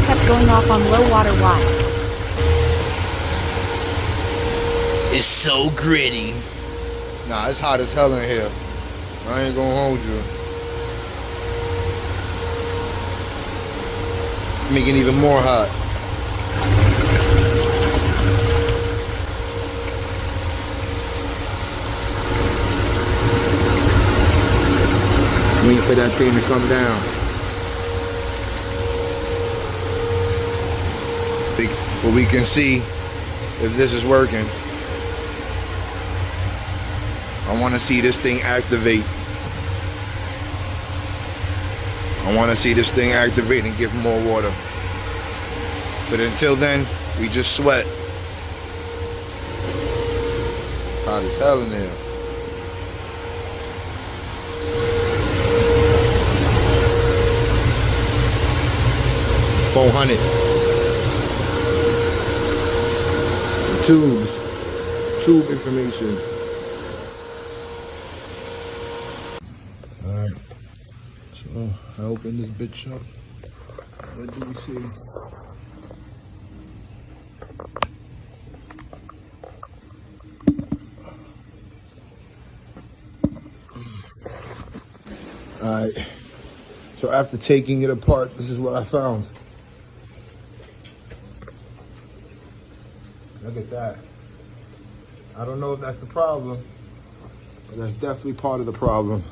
kept going off on low water. Why? It's so gritty. Nah, it's hot as hell in here. I ain't gonna hold you. Making it even more hot. Waiting for that thing to come down. So we can see if this is working. I want to see this thing activate. I want to see this thing activate and give more water. But until then, we just sweat. Hot as hell in there. $400. The tubes. Tube information. Alright. So I open this bitch up. What do we see? Alright. So after taking it apart, this is what I found. Look at that. I don't know if that's the problem, but that's definitely part of the problem.